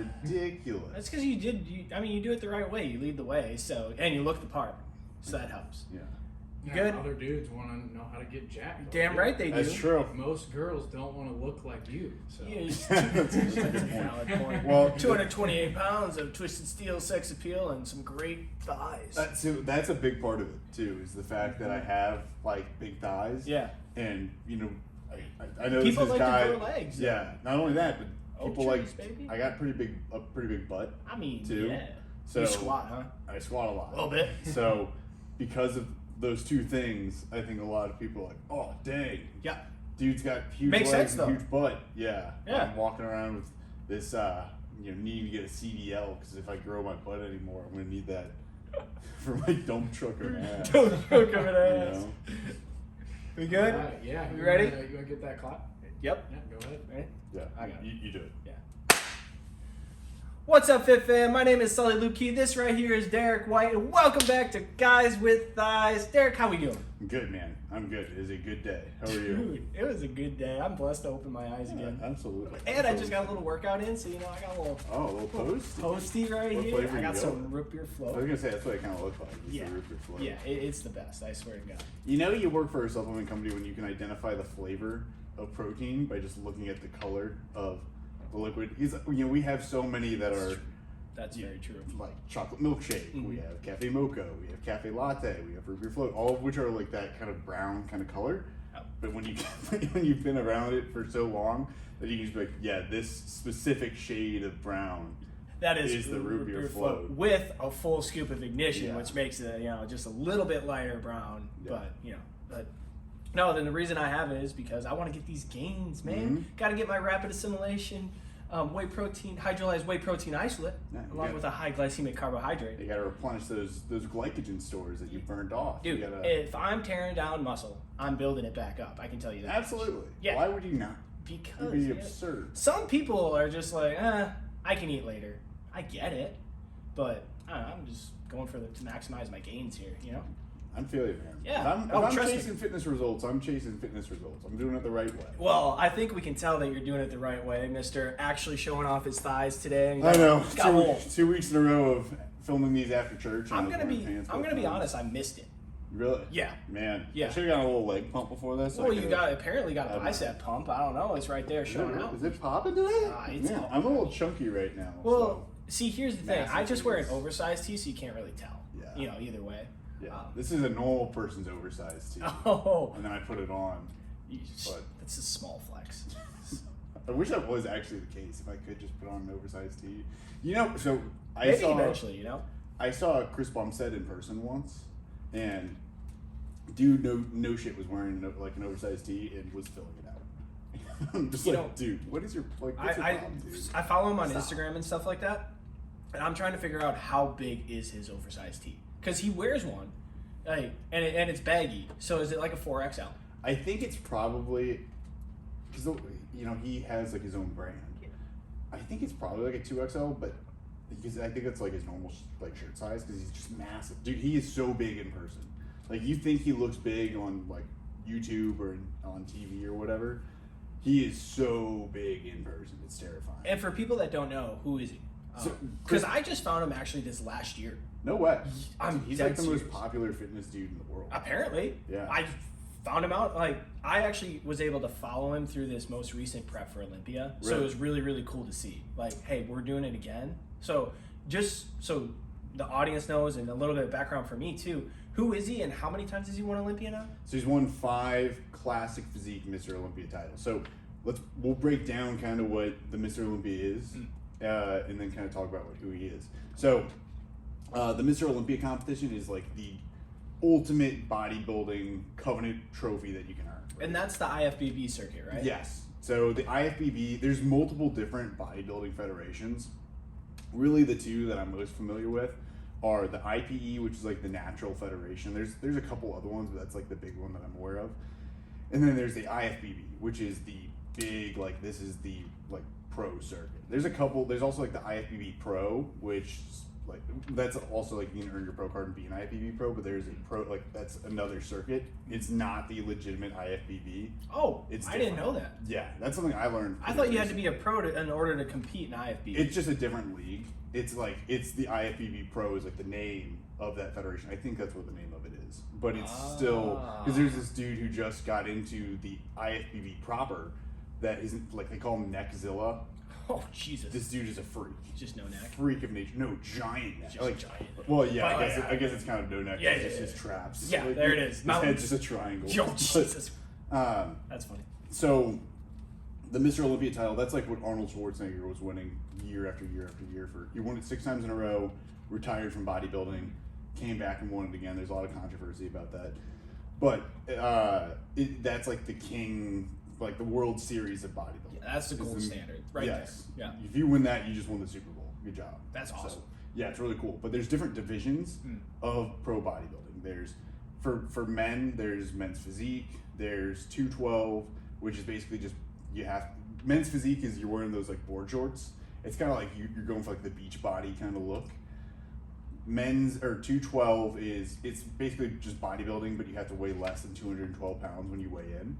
ridiculous. That's because you do it the right way. You lead the way, and you look the part, so that helps. Yeah. You good? Other dudes want to know how to get jacked. Damn right they do. That's true. Most girls don't want to look like you. So. That's a valid point. Well, 228 pounds of twisted steel sex appeal and some great thighs. That's a big part of it too. Is the fact that I have like big thighs. Yeah. And I know people this like guy. to grow legs. Yeah. Not only that, but people trees, baby. I got a pretty big butt. I mean, too. yeah. So You squat, huh? I squat a lot. A little bit. So because of those two things, I think a lot of people are like, oh dang. Yeah. Dude's got huge Makes legs sense, and though. huge butt. Yeah. Yeah. I'm walking around with this, needing to get a CDL because if I grow my butt anymore, I'm gonna need that for my dump truck or ass. Don't choke him in the You ass. know? We good? Yeah. You ready? You want to get that clap? Yep. Yeah, go ahead. Ready? Yeah. I got it. You do it. Yeah. What's up, Fit Fam? My name is Sully Luepke. This right here is Derek White, and welcome back to Guys with Thighs. Derek, how we doing? I'm good, man. I'm good. It is a good day. How are you? Dude, it was a good day. I'm blessed to open my eyes again. Absolutely. And I just got a little workout in, so I got a little a little post. posty right What here. flavor I got you some root beer I was float. gonna say that's what it kind of looks like. It's Yeah. the root beer float. Yeah, it's the best. I swear to God. You know, you work for a supplement company when you can identify the flavor of protein by just looking at the color of the liquid. Because we have so many that are That's very true. like chocolate milkshake. Mhm. We have cafe mocha. We have cafe latte. We have root beer float. All of which are like that kind of brown kind of color. Oh. But when you've been around it for so long that you can just be like, yeah, this specific shade of brown. That is the root beer float. with a full scoop of ignition, Yeah. which makes it just a little bit lighter brown. Yeah. But no, then the reason I have it is because I want to get these gains, man. Mhm. Got to get my rapid assimilation, whey protein, hydrolyzed whey protein isolate, Yeah, along with a high glycemic carbohydrate. You got to replenish those glycogen stores that you burned off. Dude, you gotta, if I'm tearing down muscle, I'm building it back up. I can tell you that. absolutely. Yeah. Why would you not? Because It'd be absurd. some people are just like, I can eat later. I get it, but I don't know, I'm just going to maximize my gains here, I'm feeling it, man. Yeah. If Oh, I'm trust me. chasing fitness results, I'm chasing fitness results. I'm doing it the right way. Well, I think we can tell that you're doing it the right way, Mister. Actually showing off his thighs today. I know. Got a little- 2 weeks in a row of filming these after church. and I'm I was gonna wearing be. pants I'm both gonna be times. honest. I missed it. Really? Yeah. Man. Yeah. I should have gotten a little leg pump before this. Well, you apparently got a I don't bicep pump. I don't know. It's right there Is showing it, out. is it popping today? It's Man, all- I'm a little chunky right now. Well, see, here's the thing. Massive I just wear an titties. oversized tee, so you can't really tell. Yeah. Either way. so, yeah. This is a normal person's oversized tee. Oh, And then I put it on. But- that's a small flex. I wish that was actually the case. If I could just put on an oversized tee. So I Maybe saw eventually, I saw Chris Bumstead in person once, and dude, no shit, was wearing like an oversized tee and was filling it out. I'm just dude, what is your what's your problem, dude? I follow him on Stop. Instagram and stuff like that, and I'm trying to figure out how big is his oversized tee because he wears one, and it's baggy. So is it like a 4XL? I think it's probably because he has like his own brand. I think it's probably like a 2XL, but because I think it's like his normal like shirt size because he's just massive, dude. He is so big in person. Like you think he looks big on like YouTube or on TV or whatever. He is so big in person. It's terrifying. And for people that don't know, who is he? Because I just found him actually this last year. No way. He's dead like the serious. most popular fitness dude in the world. Apparently. Yeah. I found him out. Like, I actually was able to follow him through this most recent prep for Olympia. So Really? it was really, really cool to see. Like, hey, we're doing it again. So just so the audience knows and a little bit of background for me too, who is he and how many times has he won Olympia now? So he's won 5 classic physique Mr. Olympia titles. So we'll break down kind of what the Mr. Olympia is, and then kind of talk about who he is. So the Mr. Olympia competition is like the ultimate bodybuilding covenant trophy that you can earn. Right? And that's the IFBB circuit, right? Yes. So the IFBB, there's multiple different bodybuilding federations. Really, the two that I'm most familiar with are the IPE, which is like the natural federation. There's a couple other ones, but that's like the big one that I'm aware of. And then there's the IFBB, which is the big, like this is the like pro circuit. There's also like the IFBB Pro, which like that's also like you can earn your pro card and be an IFBB pro, but there's a pro like that's another circuit. It's not the legitimate IFBB. Oh, It's I didn't different. know that. Yeah, that's something I learned. I thought you had to be a pro in order to compete in IFBB. It's just a different league. It's like it's the IFBB Pro is like the name of that federation. I think that's what the name of it is. But it's still because there's this dude who just got into the IFBB proper that isn't like they call him Neckzilla. Oh Jesus! This dude is a freak. Just no neck. Freak of nature. No, giant neck. Just Like giant. well, yeah, Oh, yeah. I guess it's kind of no neck. Yeah, It's yeah, just his traps. Yeah, Like, there it is. His Mountains. head's just a triangle. Oh But, Jesus! That's funny. So, the Mr. Olympia title, that's like what Arnold Schwarzenegger was winning year after year after year. He won it 6 times in a row, retired from bodybuilding, came back and won it again. There's a lot of controversy about that. But that's like the king, like the World Series of bodybuilding. Yeah, that's the gold standard, right yes. there. Yeah. If you win that, you just won the Super Bowl. Good job. That's awesome. So, yeah, it's really cool. But there's different divisions of pro bodybuilding. There's for men, there's men's physique. There's 212, which is basically just men's physique is you're wearing those like board shorts. It's kind of like you're going for like the beach body kind of look. Men's or 212 it's basically just bodybuilding, but you have to weigh less than 212 pounds when you weigh in.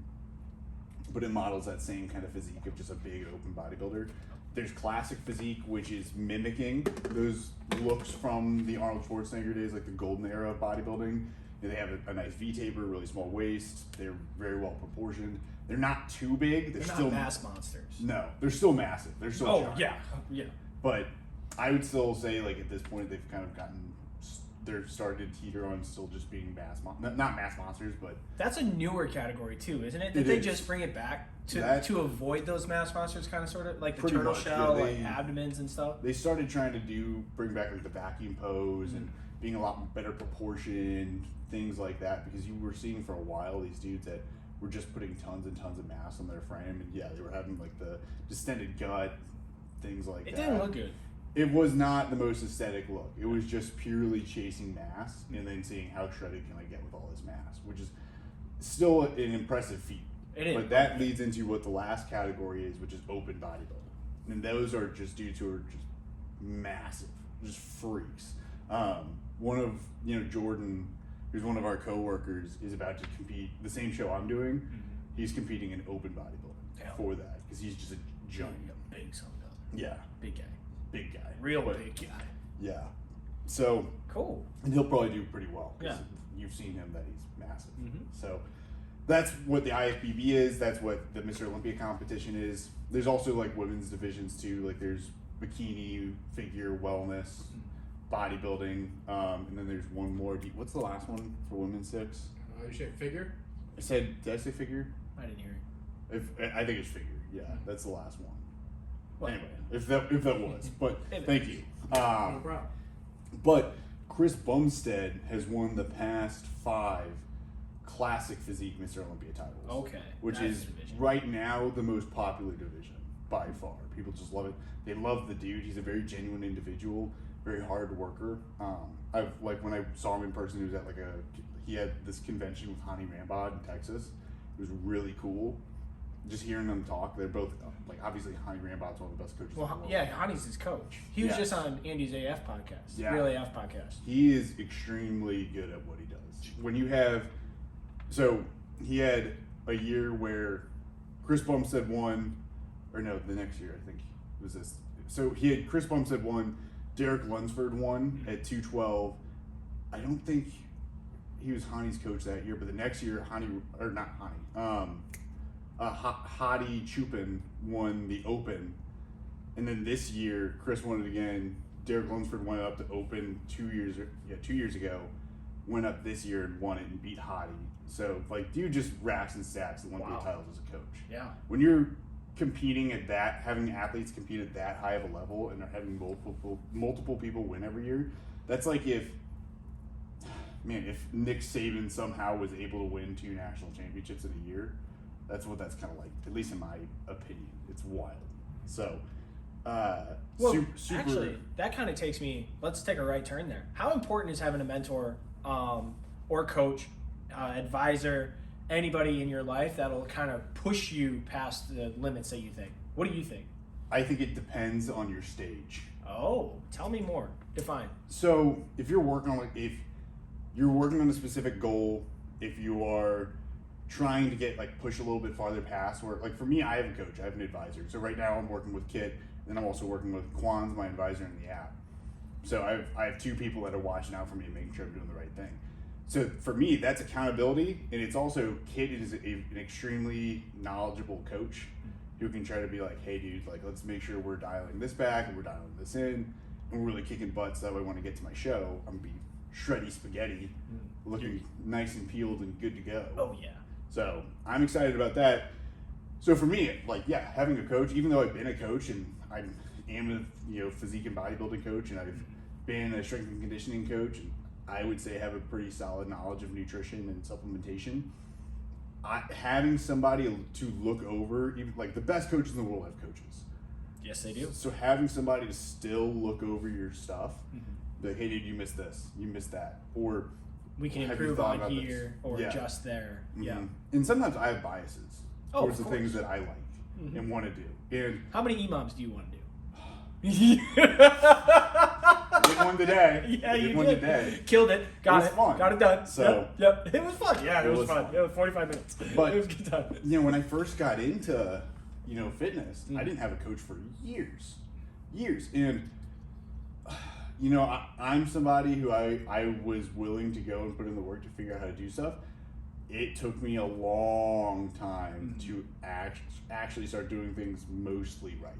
But it models that same kind of physique of just a big open bodybuilder. There's classic physique, which is mimicking those looks from the Arnold Schwarzenegger days, like the golden era of bodybuilding. They have a nice V-taper, really small waist. They're very well proportioned. They're not too big. They're still not mass monsters. No, they're still massive. They're still giant. Yeah. But I would still say, like at this point, they've kind of they're starting to teeter on still just being not mass monsters, but That's a newer category too, isn't it? Did It they is. just bring it back to avoid those mass monsters, kind of sort of like the Pretty turtle much, shell, yeah, like abdomens and stuff? they started trying to bring back like the vacuum pose and being a lot better proportioned, things like that, because you were seeing for a while these dudes that were just putting tons and tons of mass on their frame, and yeah, they were having like the distended gut, things like It that. didn't look good. It was not the most aesthetic look. It was just purely chasing mass and then seeing how shredded can I get with all this mass, which is still an impressive feat. It is. But that leads into what the last category is, which is open bodybuilding. And those are just dudes who are just massive, just freaks. One of, Jordan, who's one of our coworkers, is about to compete the same show I'm doing. He's competing in open bodybuilding for that because he's just a giant. Big son of Yeah, big guy. big guy. Real But, big guy. Yeah. So, Cool. and he'll probably do pretty well. 'Cause Yeah. You've seen him that he's massive. Mhm. So that's what the IFBB is. That's what the Mr. Olympia competition is. There's also like women's divisions too. Like there's bikini, figure, wellness, bodybuilding, and then there's one more. What's the last one for women's 6? You say figure? Did I say figure? I didn't hear it. I think it's figure. Yeah, that's the last one. Well, Anyway, if that was, but thank you. No problem. But Chris Bumstead has won the past 5 classic physique Mr. Olympia titles. Okay, Which that's is the division. right now the most popular division by far. People just love it. They love the dude. He's a very genuine individual, very hard worker. I've when I saw him in person, he was at he had this convention with Hani Rambod in Texas. It was really cool. Just hearing them talk, they're both obviously Hani Rambod's one of the best coaches in the Well, world. yeah, Honey's his coach. He was Yes. just on Andy's AF podcast. Yeah. Real AF podcast. He is extremely good at what he does. When you have, so he had a year where Chris Bumstead won, or no, the next year I think was this. So he had Chris Bumstead won, Derek Lunsford won at 212. I don't think he was Hani's coach that year, but the next year Hadi Chupin won the Open, and then this year Chris won it again. Derek Lunsford went up to Open 2 years ago, went up this year and won it and beat Hadi. So dude just racks and stacks the Olympia titles as a coach. Yeah. When you're competing at that, having athletes compete at that high of a level and are having multiple people win every year, that's like if Nick Saban somehow was able to win 2 national championships in a year. That's what that's kind of like, at least in my opinion. It's wild. So, super. Actually, that kind of takes me. Let's take a right turn there. How important is having a mentor, or coach, advisor, anybody in your life that'll kind of push you past the limits that you think? What do you think? I think it depends on your stage. Oh, tell me more. Define. So if you're working on a specific goal, if you are trying to get like push a little bit farther past where, like for me, I have a coach, I have an advisor. So right now I'm working with Kit, and then I'm also working with Kwan's my advisor in the app. So I have 2 people that are watching out for me and making sure I'm doing the right thing. So for me, that's accountability, and it's also Kit is an extremely knowledgeable coach who can try to be like, hey dude, like let's make sure we're dialing this back and we're dialing this in, and we're really kicking butts so that way when I get to my show, I'm gonna be shreddy spaghetti, looking nice and peeled and good to go. Oh yeah. So I'm excited about that. So for me, like yeah, having a coach, even though I've been a coach and I am a physique and bodybuilding coach, and I've been a strength and conditioning coach, and I would say have a pretty solid knowledge of nutrition and supplementation. Having somebody to look over, even like the best coaches in the world have coaches. Yes, they do. So having somebody to still look over your stuff, like, hey dude, you missed this, you missed that, or We can have you improve thought on about here this? or Yeah. adjust there. Yeah. And sometimes I have biases Oh, towards of the things course. that I like and want to do. And How many imams do you want to do? I did one today. Yeah, I you did one did. today. Killed it. Got was it. fun. Got it done. So- yep. It was fun. Yeah, it, It was, was fun. fun. It was 45 minutes. But- it was a good time. When I first got into, fitness, I didn't have a coach for years. And, I'm somebody who I was willing to go and put in the work to figure out how to do stuff. It took me a long time to actually start doing things mostly right.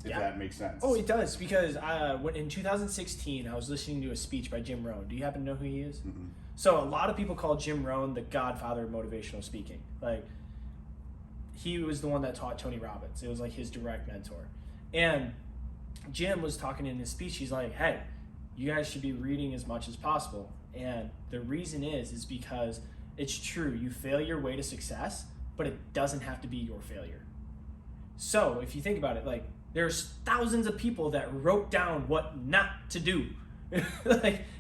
If Yeah. that makes sense. Oh, it does, because in 2016, I was listening to a speech by Jim Rohn. Do you happen to know who he is? Mhm. So a lot of people call Jim Rohn the godfather of motivational speaking. Like, he was the one that taught Tony Robbins. It was like his direct mentor. And Jim was talking in his speech. He's like, hey, you guys should be reading as much as possible. And the reason is because it's true. You fail your way to success, but it doesn't have to be your failure. So if you think about it, like, there's thousands of people that wrote down what not to do. And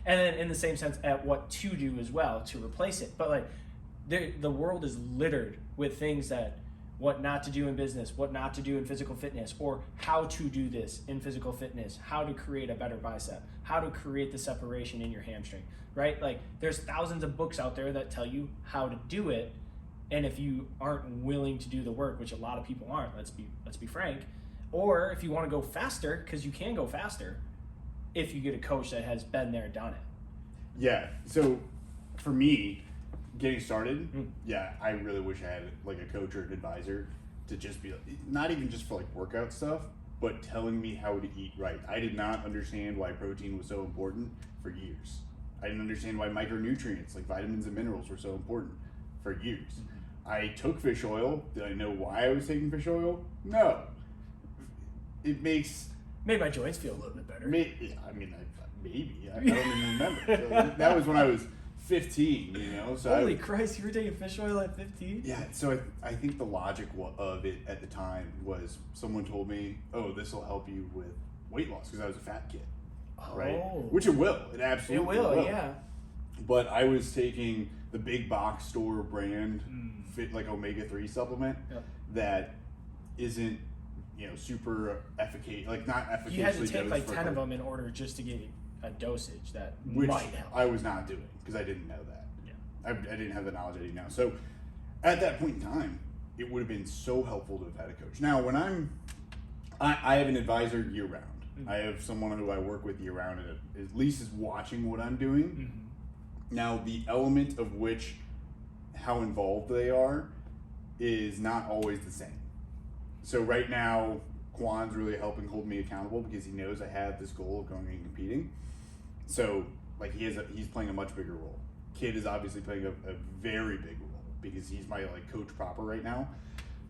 then in the same sense at what to do as well to replace it. But like, the world is littered with things that what not to do in business, what not to do in physical fitness, or how to do this in physical fitness, how to create a better bicep, how to create the separation in your hamstring, right? Like, there's thousands of books out there that tell you how to do it. And if you aren't willing to do the work, which a lot of people aren't, let's be frank, or if you want to go faster, because you can go faster if you get a coach that has been there, done it. Yeah. So for me, getting started, yeah, I really wish I had like a coach or an advisor to just be not even just for like workout stuff, but telling me how to eat right. I did not understand why protein was so important for years. I didn't understand why micronutrients like vitamins and minerals were so important for years. I took fish oil. Did I know why I was taking fish oil? No. It made my joints feel a little bit better. maybe. I don't even remember. That was when I was 15, So Holy Christ, you were taking fish oil at 15? Yeah, so I think the logic of it at the time was someone told me, oh, this will help you with weight loss because I was a fat kid, right? Oh. Which it will. It absolutely It will, yeah. But I was taking the big box store brand fit like omega-3 supplement Yep. that isn't, super efficacious, like not efficaciously You had to take dosed like for 10 of carb- them in order just to get a dosage that which might help. I was not doing because I didn't know that. Yeah. I didn't have the knowledge I do now. So at that point in time, it would have been so helpful to have had a coach. Now, when I have an advisor year round. I have someone who I work with year round and at least is watching what I'm doing. Now, the element of which how involved they are is not always the same. So right now, Kwan's really helping hold me accountable because he knows I have this goal of going and competing. So like he's playing a much bigger role. Kid is obviously playing a very big role because he's my like coach proper right now.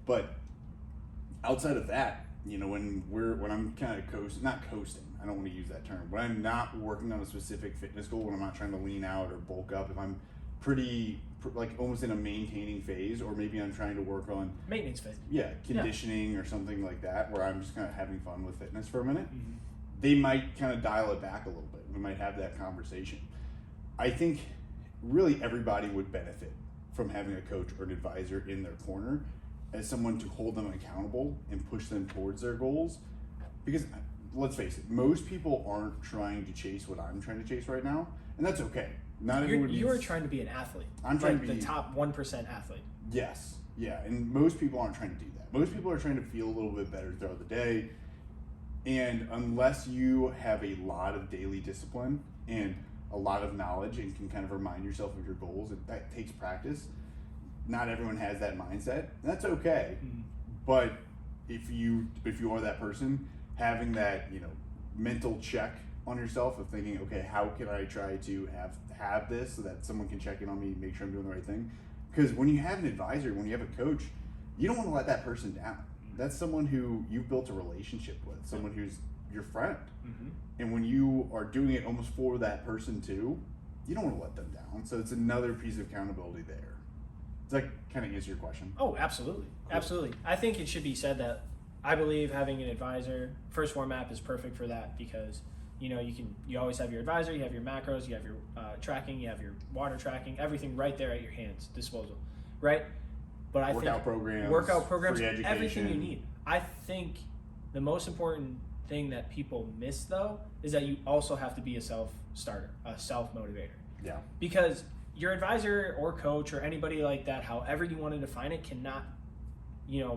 But outside of that, when I'm kind of not coasting, I don't want to use that term. When I'm not working on a specific fitness goal, when I'm not trying to lean out or bulk up, if I'm pretty like almost in a maintaining phase, or maybe I'm trying to work on Maintenance phase. conditioning or something like that, where I'm just kind of having fun with fitness for a minute, they might kind of dial it back a little bit. We might have that conversation. I think really everybody would benefit from having a coach or an advisor in their corner as someone to hold them accountable and push them towards their goals, because let's face it, most people aren't trying to chase what I'm trying to chase right now, and that's okay. Not everyone. You are trying to be an athlete. I'm trying like to be the top 1% athlete. Yes, yeah, and most people aren't trying to do that. Most people are trying to feel a little bit better throughout the day, and unless you have a lot of daily discipline and a lot of knowledge and can kind of remind yourself of your goals, and that takes practice. Not everyone has that mindset, and that's okay. Mm-hmm. But if you are that person, having that mental check on yourself of thinking, okay, how can I try to have this so that someone can check in on me, make sure I'm doing the right thing? Because when you have an advisor, when you have a coach, you don't want to let that person down. That's someone who you've built a relationship with, someone who's your friend. Mm-hmm. And when you are doing it almost for that person too, you don't want to let them down. So it's another piece of accountability there. Does that kind of answer your question? Oh, absolutely. Cool. Absolutely. I think it should be said that I believe having an advisor, First Form app is perfect for that because you always have your advisor, you have your macros, you have your tracking, you have your water tracking, everything right there at your hands disposal, right? But I workout programs, free education. everything you need. I think the most important thing that people miss though is that you also have to be a self-starter, a self-motivator. Yeah. Because your advisor or coach or anybody like that, however you want to define it, cannot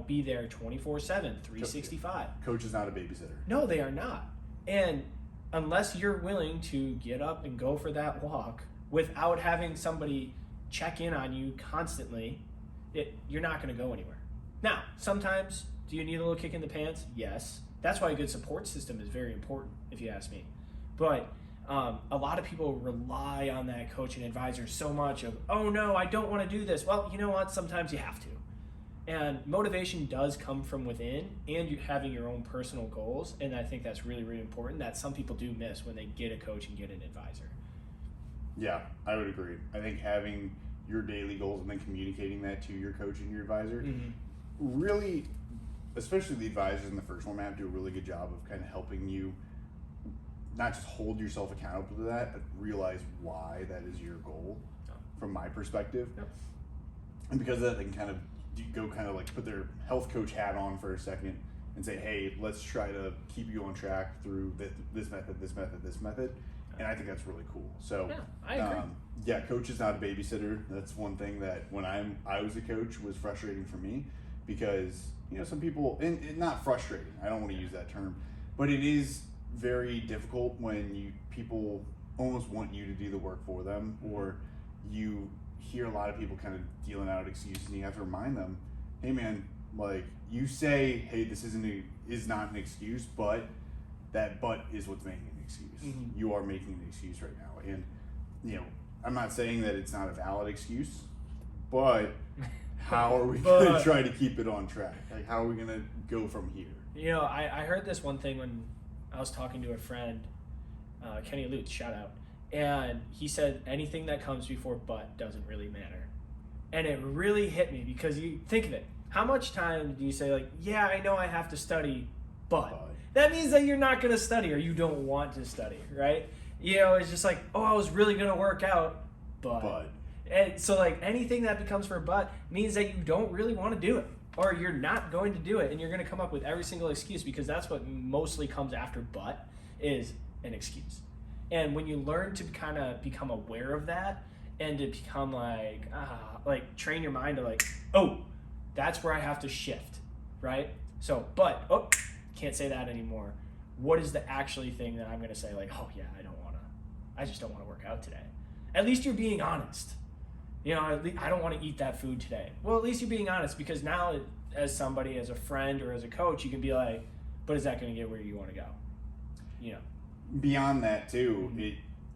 be there 24/7, 365. Coach is not a babysitter. No, they are not. And unless you're willing to get up and go for that walk without having somebody check in on you constantly, you're not going to go anywhere. Now, sometimes, do you need a little kick in the pants? Yes. That's why a good support system is very important, if you ask me. But a lot of people rely on that coach and advisor so much of, oh no, I don't want to do this. Well, you know what? Sometimes you have to. And motivation does come from within, and you having your own personal goals. And I think that's really, really important that some people do miss when they get a coach and get an advisor. Yeah, I would agree. I think having your daily goals and then communicating that to your coach and your advisor really, especially the advisors in the First Form app, do a really good job of kind of helping you not just hold yourself accountable to that, but realize why that is your goal from my perspective. Yep. And because of that, they can kind of like put their health coach hat on for a second and say, hey, let's try to keep you on track through this method. And I think that's really cool. So yeah, I agree. Coach is not a babysitter. That's one thing that when I was a coach was frustrating for me because, some people, and not frustrating, I don't want to use that term, but it is very difficult when people almost want you to do the work for them, or you hear a lot of people kind of dealing out excuses, and you have to remind them, hey man, like you say, hey, this is not an excuse, but that but is what's making an excuse. Mm-hmm. You are making an excuse right now, and I'm not saying that it's not a valid excuse, but how are we going to try to keep it on track? Like, how are we going to go from here? I heard this one thing when I was talking to a friend, Kenny Lutz, shout out, and he said anything that comes before but doesn't really matter. And it really hit me because you think of it. How much time do you say, like, yeah, I know I have to study, but that means that you're not going to study or you don't want to study, right? It's just like, oh, I was really going to work out, but. And so, like, anything that becomes for a but means that you don't really want to do it, or you're not going to do it, and you're going to come up with every single excuse because that's what mostly comes after but is an excuse. And when you learn to kind of become aware of that and to become like train your mind to like, oh, that's where I have to shift, right? So, but, can't say that anymore. What is the actually thing that I'm going to say like, oh yeah, I just don't want to work out today. At least you're being honest. I don't want to eat that food today. Well, at least you're being honest because now as somebody, as a friend or as a coach, you can be like, but is that going to get where you want to go? Beyond that too,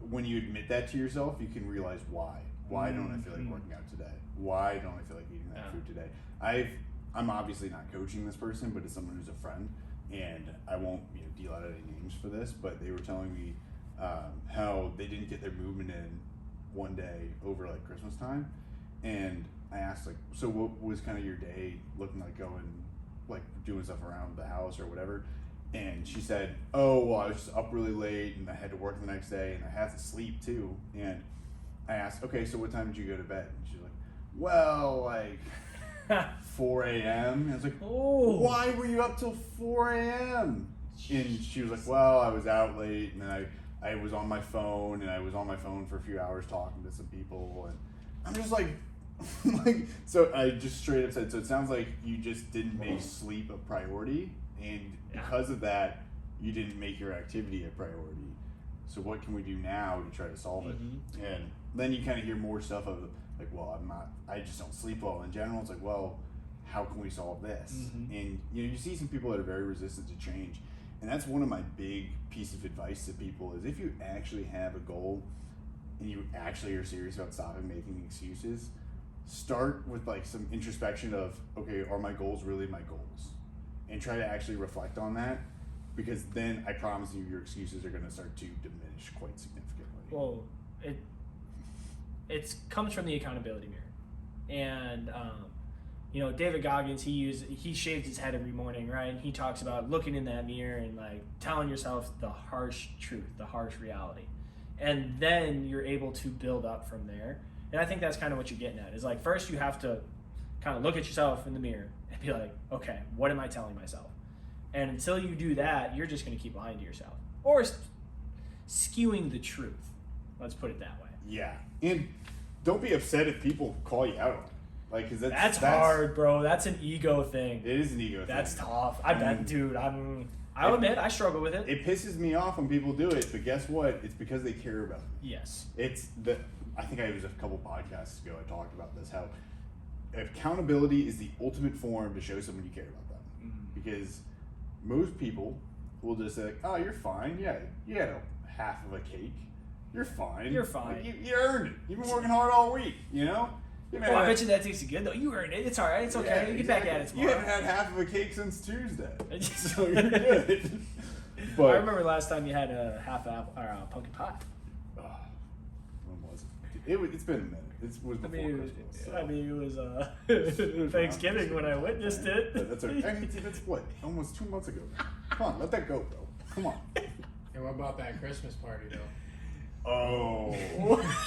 when you admit that to yourself, you can realize why. Why don't I feel like working out today? Why don't I feel like eating that food today? I'm obviously not coaching this person, but it's someone who's a friend, and I won't deal out any names for this, but they were telling me how they didn't get their movement in one day over like Christmas time, and I asked like, so what was kind of your day looking like going, like doing stuff around the house or whatever? And she said, oh, well, I was just up really late and I had to work the next day and I had to sleep too. And I asked, okay, so what time did you go to bed? And she's like, well, like 4 a.m. And I was like, oh, why were you up till 4 a.m.? And she was like, well, I was out late, and then I was on my phone, and I was on my phone for a few hours talking to some people, and I'm just like, so I just straight up said, so it sounds like you just didn't make sleep a priority, and because of that, you didn't make your activity a priority. So what can we do now to try to solve it? And then you kind of hear more stuff of like, well, I just don't sleep well in general. It's like, well, how can we solve this? And you see some people that are very resistant to change. And that's one of my big pieces of advice to people is if you actually have a goal and you actually are serious about stopping making excuses, start with like some introspection of, okay, are my goals really my goals? And try to actually reflect on that, because then I promise you your excuses are going to start to diminish quite significantly. Well, it comes from the accountability mirror. And David Goggins, he shaved his head every morning, right? And he talks about looking in that mirror and like telling yourself the harsh truth, the harsh reality. And then you're able to build up from there. And I think that's kind of what you're getting at. Is like first you have to kind of look at yourself in the mirror and be like, okay, what am I telling myself? And until you do that, you're just going to keep lying to yourself. Or skewing the truth. Let's put it that way. Yeah. And don't be upset if people call you out on it. Like, 'cause that's hard, bro. That's an ego thing. It is an ego thing. That's tough. I bet, dude. I'll admit, I struggle with it. It pisses me off when people do it, but guess what? It's because they care about me. Yes. I think it was a couple podcasts ago I talked about this, how accountability is the ultimate form to show someone you care about them. Because most people will just say, oh, you're fine. Yeah, you had a half of a cake. You're fine. You're fine. Like, you earned it. You've been working hard all week, you know? Well, I bet you that tasted good, though. You earned it. It's all right. It's okay. Yeah, Get back at it tomorrow. You haven't had half of a cake since Tuesday, so you're good. But I remember last time you had a half apple or a pumpkin pie. When was it? It's been a minute. It was before Christmas. So. It was Thanksgiving when I witnessed it. That's okay. I mean, that's what, almost 2 months ago. Come on, let that go, bro. Come on. And what about that Christmas party, though? Oh,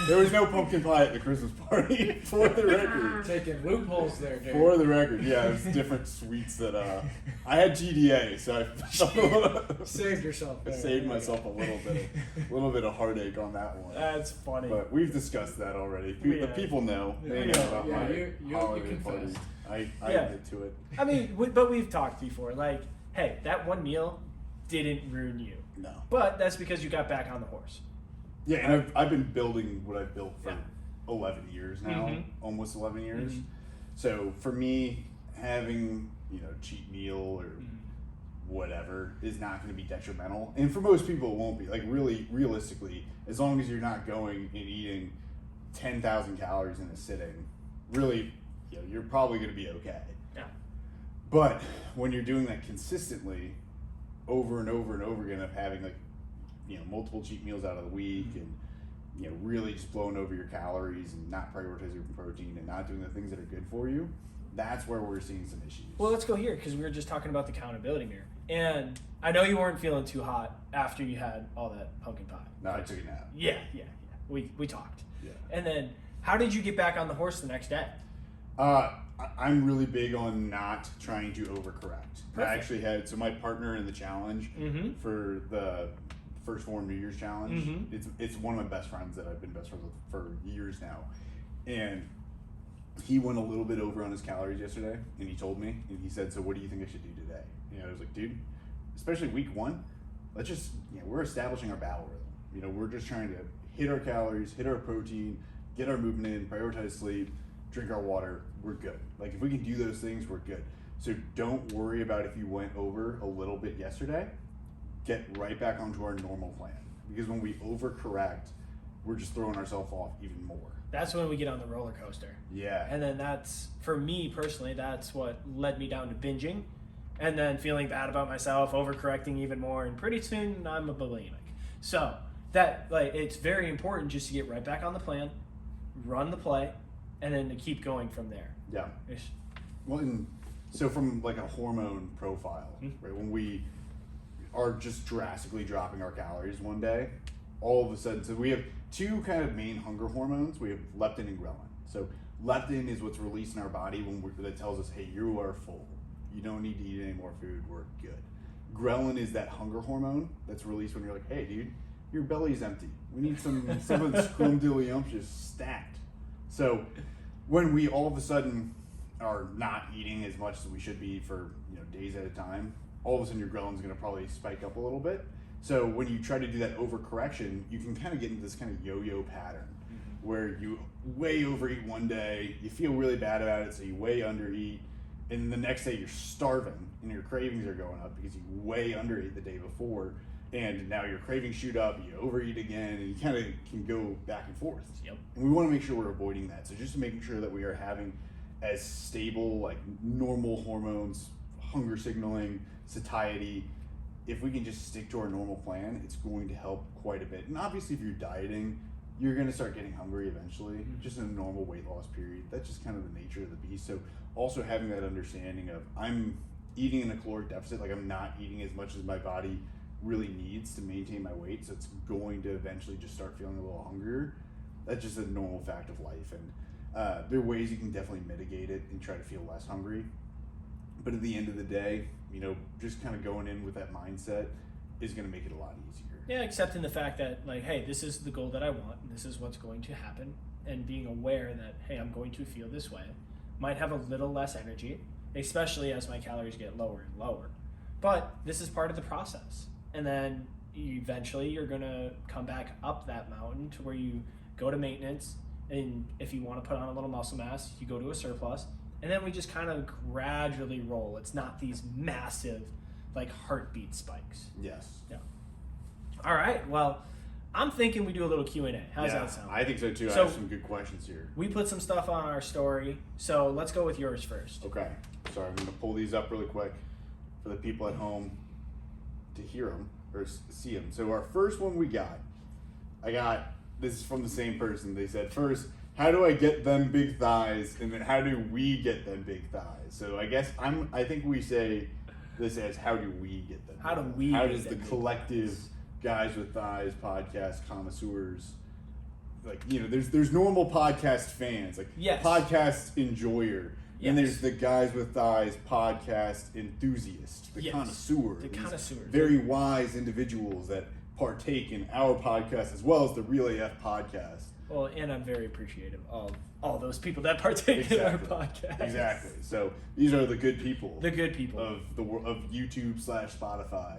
there was no pumpkin pie at the Christmas party. For the record, Taking loopholes there, dude. for the record, yeah, it was different sweets that I had GDA, so I Saved yourself. I There. saved myself a little bit of heartache on that one. That's funny. But we've discussed that already. The people know. They know about my holiday party. I admit to it. I mean, but we've talked before. Like, hey, that one meal didn't ruin you. No. But that's because you got back on the horse. Yeah, and I've been building what I've built for 11 years now, almost 11 years. So for me, having cheat meal or whatever is not going to be detrimental, and for most people it won't be. Like really, realistically, as long as you're not going and eating 10,000 calories in a sitting, really, you're probably going to be okay. Yeah. But when you're doing that consistently, over and over and over again, of having like multiple cheat meals out of the week, and really just blowing over your calories and not prioritizing your protein and not doing the things that are good for you, that's where we're seeing some issues. Well, let's go here, because we were just talking about the accountability mirror, and I know you weren't feeling too hot after you had all that pumpkin pie. No, I took a nap. Yeah. We talked. Yeah. And then, how did you get back on the horse the next day? I'm really big on not trying to overcorrect. Perfect. I actually had my partner in the challenge for the First Form New Year's Challenge. It's one of my best friends that I've been best friends with for years now, and he went a little bit over on his calories yesterday, and he told me, and he said, so what do you think I should do today? I was like, dude, especially week one, let's just, we're establishing our battle rhythm. We're just trying to hit our calories, hit our protein, get our movement in, prioritize sleep, drink our water, we're good. Like if we can do those things, we're good. So don't worry about if you went over a little bit yesterday. Get right back onto our normal plan, because when we overcorrect, we're just throwing ourselves off even more. That's when we get on the roller coaster. Yeah. And then that's, for me personally, that's what led me down to binging, and then feeling bad about myself, overcorrecting even more, and pretty soon I'm a bulimic. So that, it's very important just to get right back on the plan, run the play, and then to keep going from there. Yeah. Well, and so from like a hormone profile, right, when we are just drastically dropping our calories one day, all of a sudden, so we have two kind of main hunger hormones. We have leptin and ghrelin. So leptin is what's released in our body that tells us, hey, you are full. You don't need to eat any more food. We're good. Ghrelin is that hunger hormone that's released when you're like, hey, dude, your belly's empty. We need some of the scrumdiddlyumptious stacked. So when we all of a sudden are not eating as much as we should be for days at a time, all of a sudden your Ghrelin's going to probably spike up a little bit. So when you try to do that overcorrection, you can kind of get into this kind of yo-yo pattern where you way overeat one day, you feel really bad about it, so you way undereat, and the next day you're starving and your cravings are going up because you way undereat the day before, and now your cravings shoot up, you overeat again, and you kind of can go back and forth. Yep. And we want to make sure we're avoiding that. So just making sure that we are having as stable, like normal hormones, hunger signaling, satiety. If we can just stick to our normal plan, it's going to help quite a bit. And obviously if you're dieting, you're going to start getting hungry eventually, just in a normal weight loss period. That's just kind of the nature of the beast. So also having that understanding of I'm eating in a caloric deficit, like I'm not eating as much as my body really needs to maintain my weight, so it's going to eventually just start feeling a little hungrier. That's just a normal fact of life, and there are ways you can definitely mitigate it and try to feel less hungry. But at the end of the day, just kind of going in with that mindset is going to make it a lot easier. Yeah, accepting the fact that, like, hey, this is the goal that I want, and this is what's going to happen, and being aware that, hey, I'm going to feel this way. Might have a little less energy, especially as my calories get lower and lower. But this is part of the process. And then eventually you're going to come back up that mountain to where you go to maintenance, and if you want to put on a little muscle mass, you go to a surplus. And then we just kind of gradually roll. It's not these massive, like, heartbeat spikes. Yes. Yeah. All right. Well, I'm thinking we do a little Q&A. How's that sound? I think so too. So, I have some good questions here. We put some stuff on our story, so let's go with yours first. Okay. Sorry, I'm going to pull these up really quick for the people at home to hear them or see them. So our first one this is from the same person. They said, first, how do I get them big thighs? And then how do we get them big thighs? So I guess I think we say this as how do we get them? How do we How get does the them big collective thighs? Guys with Thighs podcast connoisseurs, like, there's normal podcast fans, like Yes. podcast enjoyer. Yes. And there's the Guys with Thighs podcast enthusiast, the Yes. connoisseur. The these connoisseurs. Very wise individuals that partake in our podcast as well as the Real AF podcast. Well, and I'm very appreciative of all those people that partake in our podcast. Exactly. So these are the good people. The good people. Of YouTube /Spotify.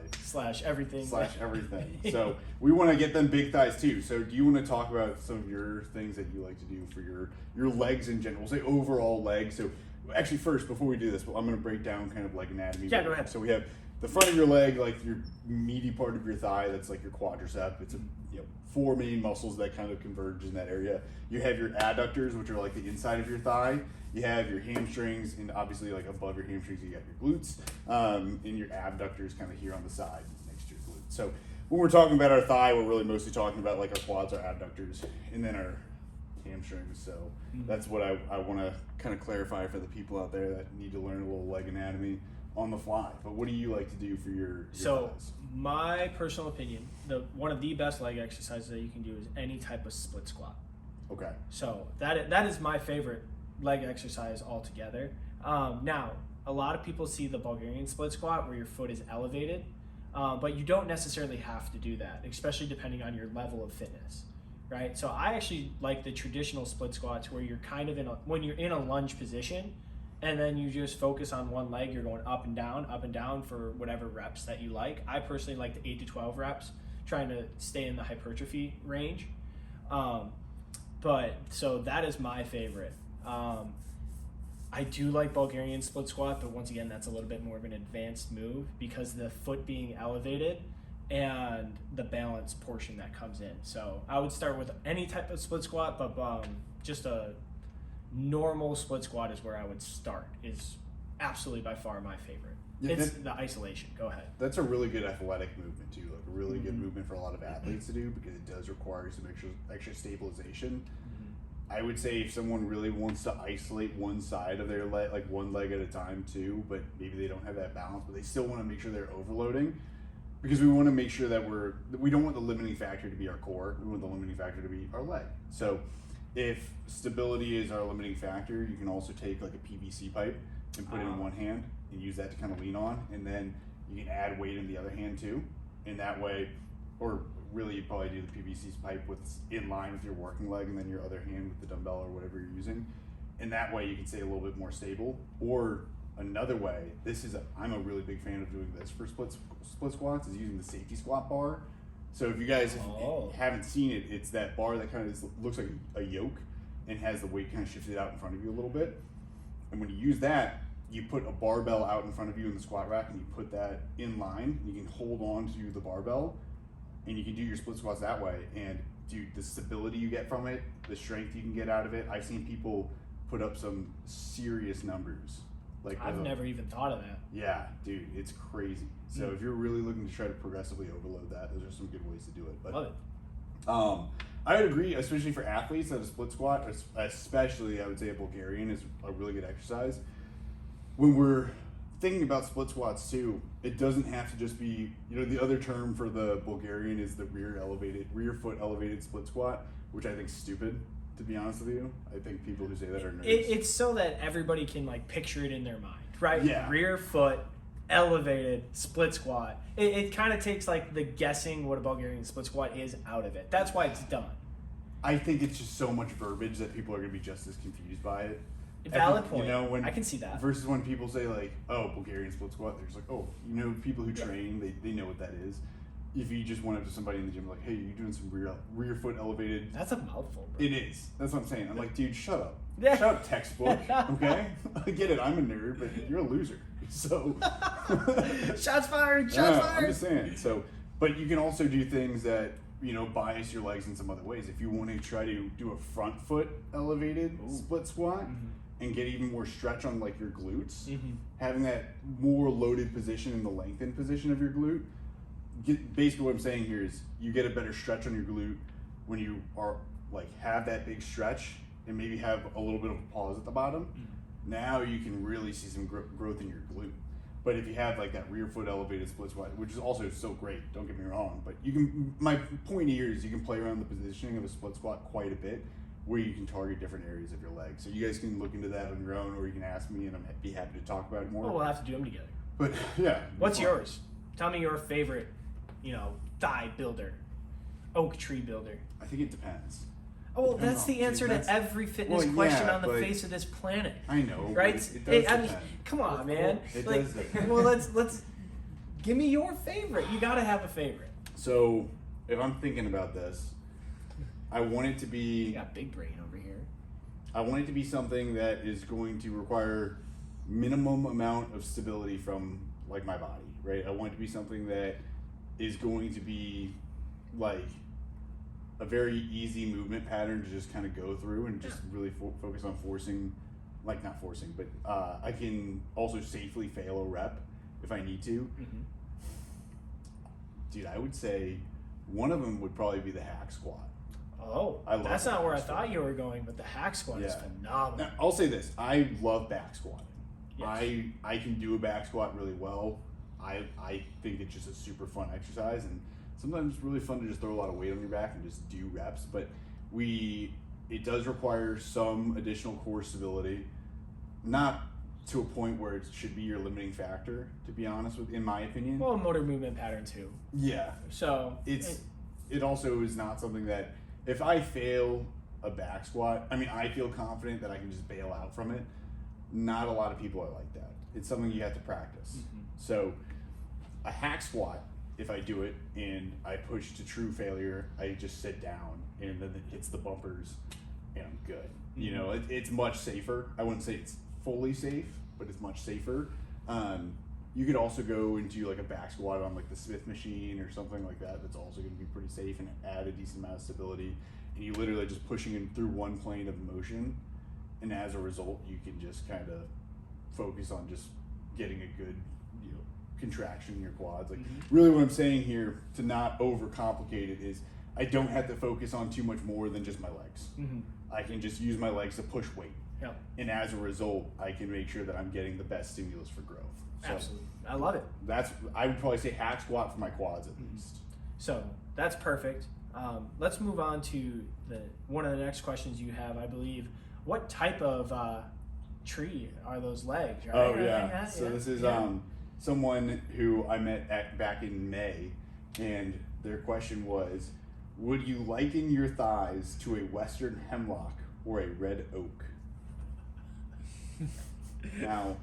/ everything. everything. So we want to get them big thighs too. So do you want to talk about some of your things that you like to do for your legs in general? We'll say overall legs. So actually first, before we do this, I'm going to break down kind of like anatomy. Yeah, go ahead. So we have the front of your leg, like your meaty part of your thigh, that's like your quadricep. It's four main muscles that kind of converge in that area. You have your adductors, which are like the inside of your thigh. You have your hamstrings, and obviously like above your hamstrings you got your glutes, and your abductors kind of here on the side next to your glutes. So when we're talking about our thigh, we're really mostly talking about like our quads, our adductors, and then our hamstrings. So that's what I want to kind of clarify for the people out there that need to learn a little leg anatomy on the fly. But what do you like to do for your thighs? My personal opinion, one of the best leg exercises that you can do is any type of split squat. Okay. So that is my favorite leg exercise altogether. Now, a lot of people see the Bulgarian split squat where your foot is elevated, but you don't necessarily have to do that, especially depending on your level of fitness, right? So I actually like the traditional split squats where you're kind of when you're in a lunge position, and then you just focus on one leg. You're going up and down for whatever reps that you like. I personally like the 8 to 12 reps, trying to stay in the hypertrophy range. But so that is my favorite. I do like Bulgarian split squat, but once again, that's a little bit more of an advanced move because the foot being elevated and the balance portion that comes in. So I would start with any type of split squat, but just a normal split squat is where I would start. Is absolutely by far my favorite. Yeah, it's the isolation. Go ahead. That's a really good athletic movement too, like a really good movement for a lot of athletes to do because it does require some extra stabilization. I would say if someone really wants to isolate one side of their leg, like one leg at a time too, but maybe they don't have that balance, but they still want to make sure they're overloading, because we want to make sure that we don't want the limiting factor to be our core. We want the limiting factor to be our leg. So if stability is our limiting factor, you can also take like a PVC pipe and put it in one hand and use that to kind of lean on. And then You can add weight in the other hand too, and that way, or really you probably do the PVC pipe with in line with your working leg, and then your other hand with the dumbbell or whatever you're using, and that way you can stay a little bit more stable. Or another way, I'm a really big fan of doing this for split squats, is using the safety squat bar. So if you guys haven't seen it, it's that bar that kind of looks like a yoke and has the weight kind of shifted out in front of you a little bit. And when you use that, you put a barbell out in front of you in the squat rack, and you put that in line. You can hold on to the barbell, and you can do your split squats that way. And dude, the stability you get from it, the strength you can get out of it. I've seen people put up some serious numbers. Like I've never even thought of that. Yeah, dude, it's crazy. So if you're really looking to try to progressively overload that, those are some good ways to do it. But Love it. I would agree, especially for athletes, that a split squat, especially I would say a Bulgarian, is a really good exercise. When we're thinking about split squats too, it doesn't have to just be, the other term for the Bulgarian is the rear foot elevated split squat, which I think is stupid, to be honest with you. I think people who say that are nerds. It's so that everybody can like picture it in their mind, right? Yeah. Rear foot elevated split squat. It kind of takes like the guessing what a Bulgarian split squat is out of it. That's why it's done. I think it's just so much verbiage that people are going to be just as confused by it. Valid point. When I can see that. Versus when people say like, "Oh, Bulgarian split squat," they're just like, "Oh, people who train, they know what that is." If you just went up to somebody in the gym like, "Hey, you're doing some rear foot elevated," That's a mouthful, bro. it is. That's what I'm saying. I'm like, dude, shut up. Yeah. Shut up, textbook. Okay, I get it. I'm a nerd, but you're a loser. So Shots fired. I'm just saying. So, but you can also do things that bias your legs in some other ways. If you want to try to do a front foot elevated split squat and get even more stretch on like your glutes, having that more loaded position in the lengthened position of your glute. Basically what I'm saying here is you get a better stretch on your glute when you are like have that big stretch and maybe have a little bit of a pause at the bottom. Now you can really see some growth in your glute. But if you have like that rear foot elevated split squat, which is also so great, don't get me wrong, but my point here is you can play around the positioning of a split squat quite a bit, where you can target different areas of your legs. So you guys can look into that on your own, or you can ask me and I'd be happy to talk about it more. Well, we'll have to do them together. But yeah. What's yours? Tell me your favorite, thigh builder, oak tree builder. I think it depends. Oh, that's the answer to every fitness question on the face of this planet. I know, right? It does depend. Come on, man. It does depend. Well, let's give me your favorite. You got to have a favorite. So, if I'm thinking about this, I want it to be. You got big brain over here. I want it to be something that is going to require minimum amount of stability from like my body, right? I want it to be something that is going to be like a very easy movement pattern to just kind of go through and just really focus on not forcing, but I can also safely fail a rep if I need to. Dude, I would say one of them would probably be the hack squat. Oh, that's not where I thought you were going, but the hack squat is phenomenal. Now, I'll say this, I love back squatting. Yes. I can do a back squat really well. I think it's just a super fun exercise, and sometimes it's really fun to just throw a lot of weight on your back and just do reps, but it does require some additional core stability, not to a point where it should be your limiting factor, to be honest with, in my opinion. Well, motor movement pattern too. Yeah. So it also is not something that if I fail a back squat, I feel confident that I can just bail out from it. Not a lot of people are like that. It's something you have to practice. So a hack squat, if I do it and I push to true failure, I just sit down and then it hits the bumpers and I'm good. It's much safer. I wouldn't say it's fully safe, but it's much safer. You could also go into like a back squat on like the Smith machine or something like that. That's also going to be pretty safe and add a decent amount of stability. And you literally just pushing it through one plane of motion. And as a result, you can just kind of focus on just getting a good, contraction in your quads. Like really what I'm saying here, to not overcomplicate it, is I don't have to focus on too much more than just my legs. I can just use my legs to push weight. Yep. And as a result, I can make sure that I'm getting the best stimulus for growth. So absolutely. I love it. I would probably say hack squat for my quads at least. So that's perfect. Let's move on to one of the next questions you have, I believe. What type of tree are those legs? Right? Oh yeah. So this is someone who I met back in May, and their question was, would you liken your thighs to a western hemlock or a red oak? Now,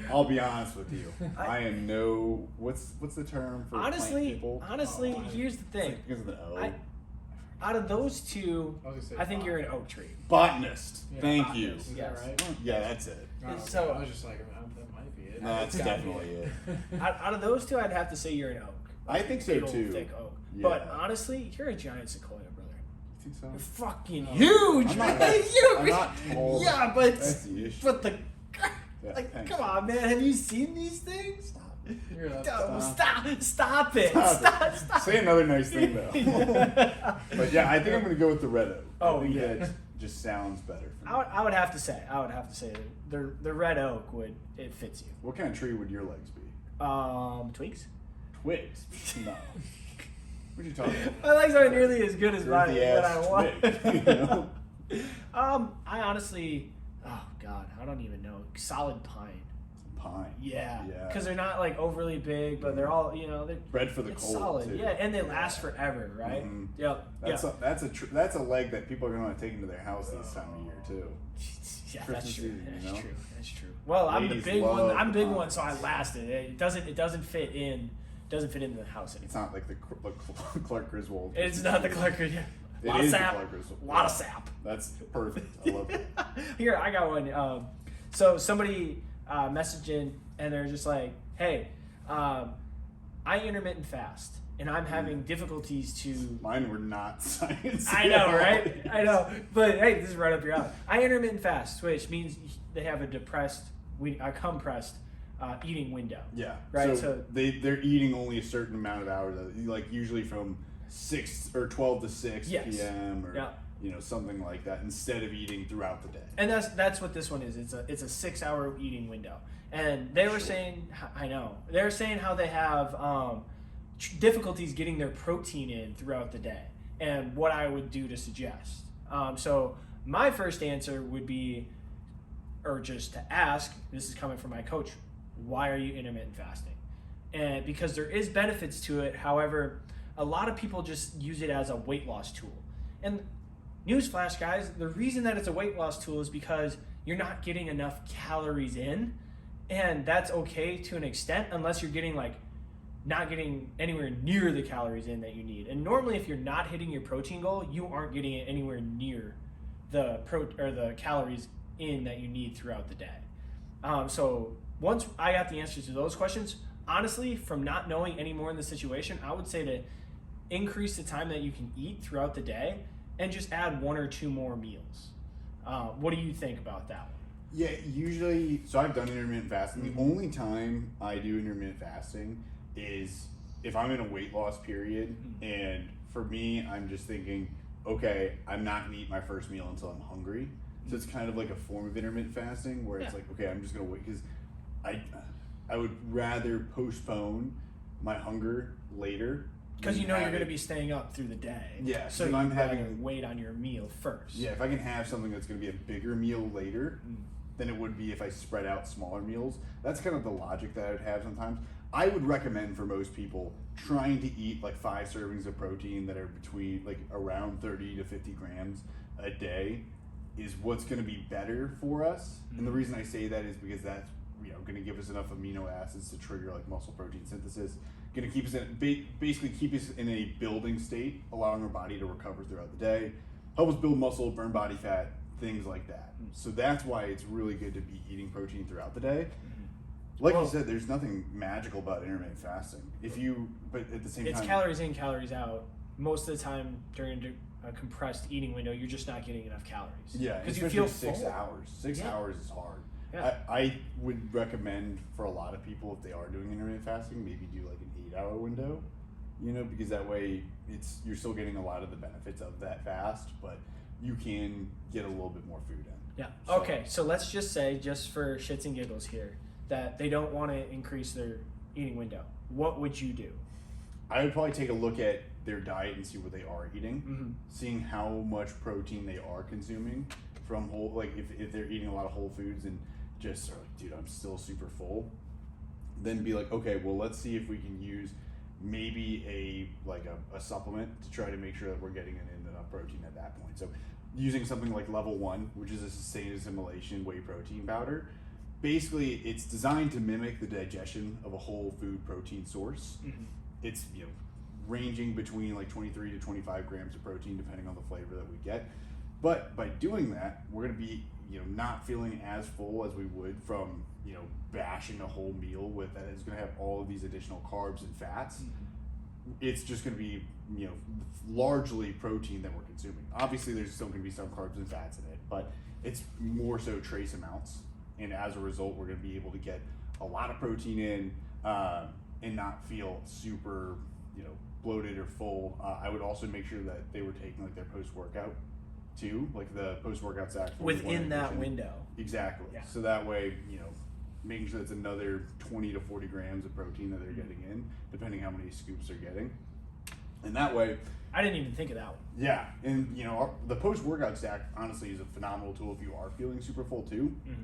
I'll be honest with you. I am no what's the term for plant people? Honestly, here's the thing. It's because of the O. Out of those two, I was gonna say I think bot- you're an oak tree. Botanist. Yeah, Thank botanist. you. Is that Yes. right? Yeah, that's it. Oh, okay. So- I was just like, that might be it. That's It's gotta definitely be it. Out of those two, I'd have to say you're an oak. I think so Big old, too. thick oak. Yeah. But honestly, you're a giant sequoia, brother. You think so? You're fucking Oh. huge, I'm man. not- Huge. I'm not tall. Yeah, but That's the issue. but the Yeah, like, thanks. come on, man. Have you seen these things? Stop. You're Stop it! Stop Stop! Say another nice thing though. But yeah, I think I'm gonna go with the red oak. Oh, I think yeah. that just sounds better. For me. I would have to say the red oak it fits you. What kind of tree would your legs be? Twigs. Twigs? No. What are you talking about? My legs aren't nearly as good as mine. Earthy What ass I want. twig, you know? I honestly, oh god, I don't even know. Solid pine. Pine. Yeah. Yeah. Because they're not like overly big, but they're all they're Bred for the it's cold. solid. Too. Yeah, and they last forever, right? Mhm. Yep. That's yeah. that's a leg that people are gonna want to take into their house this time of year too. Yeah, Christmas that's true. season, you That's know? true. That's true. Well, I'm the Ladies big one. love I'm the big pines. one, so I lasted. It doesn't fit in. Doesn't fit into the house It's anymore. not like the Clark Griswold. It's not the Clark. Yeah. It Lot of is the sap. Clark Griswold. Lot of Yeah. sap. That's perfect. I love it. Here, I got one. So somebody messaged in, and they're just like, "Hey, I intermittent fast, and I'm having difficulties to." Mine were not science. I know, right? I know, but hey, this is right up your alley. I intermittent fast, which means they have a compressed eating window. Yeah. Right, So, so- they're eating only a certain amount of hours, like usually from 6 or 12 to 6 Yes. p.m. or Yeah. something like that, instead of eating throughout the day. And that's what this one is. It's a 6-hour eating window. And they were saying, I know, they were saying how they have difficulties getting their protein in throughout the day, and what I would do to suggest. So my first answer would be, or just to ask, this is coming from my coach, why are you intermittent fasting? And because there is benefits to it, however, a lot of people just use it as a weight loss tool. And newsflash, guys, the reason that it's a weight loss tool is because you're not getting enough calories in, and that's okay to an extent unless you're getting not getting anywhere near the calories in that you need. And normally, if you're not hitting your protein goal, you aren't getting it anywhere near the the calories in that you need throughout the day. So once I got the answers to those questions, honestly, from not knowing any more in the situation, I would say to increase the time that you can eat throughout the day and just add 1 or 2 more meals. What do you think about that one? Yeah, usually, so I've done intermittent fasting. The only time I do intermittent fasting is if I'm in a weight loss period, and for me, I'm just thinking, okay, I'm not gonna eat my first meal until I'm hungry. So it's kind of like a form of intermittent fasting where it's Yeah. like, okay, I'm just gonna wait, because I would rather postpone my hunger later. Because than you know you're have going to it- be staying up through the day. Yeah, So if you I'm rather having- wait on your meal first. Yeah, if I can have something that's going to be a bigger meal later than it would be if I spread out smaller meals. That's kind of the logic that I would have sometimes. I would recommend for most people trying to eat like 5 servings of protein that are between like around 30 to 50 grams a day is what's going to be better for us. And the reason I say that is because that's going to give us enough amino acids to trigger like muscle protein synthesis. Going to keep us in basically keep us in a building state, allowing our body to recover throughout the day, help us build muscle, burn body fat, things like that. So that's why it's really good to be eating protein throughout the day. Like Well- you said, there's nothing magical about intermittent fasting. But at the same It's time, calories in, calories out. Most of the time during a compressed eating window, you're just not getting enough calories. yeah, because especially you feel 6 full. hours. 6 Yeah. hours is hard. Yeah. I would recommend for a lot of people, if they are doing intermittent fasting, maybe do like an 8-hour window, because that way you're still getting a lot of the benefits of that fast, but you can get a little bit more food in. Yeah. So- Okay, so let's just say, just for shits and giggles here, that they don't want to increase their eating window. What would you do? I would probably take a look at their diet and see what they are eating, Mm-hmm. seeing how much protein they are consuming from whole, like if they're eating a lot of whole foods and just are like, dude, I'm still super full, then be like, okay, well, let's see if we can use maybe a supplement to try to make sure that we're getting in enough protein at that point. So using something like Level 1, which is a sustained assimilation whey protein powder, basically it's designed to mimic the digestion of a whole food protein source. Mm-hmm. It's ranging between like 23 to 25 grams of protein depending on the flavor that we get. But by doing that, we're going to be not feeling as full as we would from bashing a whole meal with that is going to have all of these additional carbs and fats. Mm-hmm. It's just going to be largely protein that we're consuming. Obviously there's still going to be some carbs and fats in it, but it's more so trace amounts, and as a result we're going to be able to get a lot of protein in and not feel super bloated or full. I would also make sure that they were taking like their post-workout too, like the post-workout sack within that window. Exactly. Yeah. So that way, making sure it's another 20 to 40 grams of protein that they're getting in, depending how many scoops they're getting. And that way, I didn't even think of that one. yeah, and the post-workout stack honestly is a phenomenal tool if you are feeling super full too, Mm-hmm.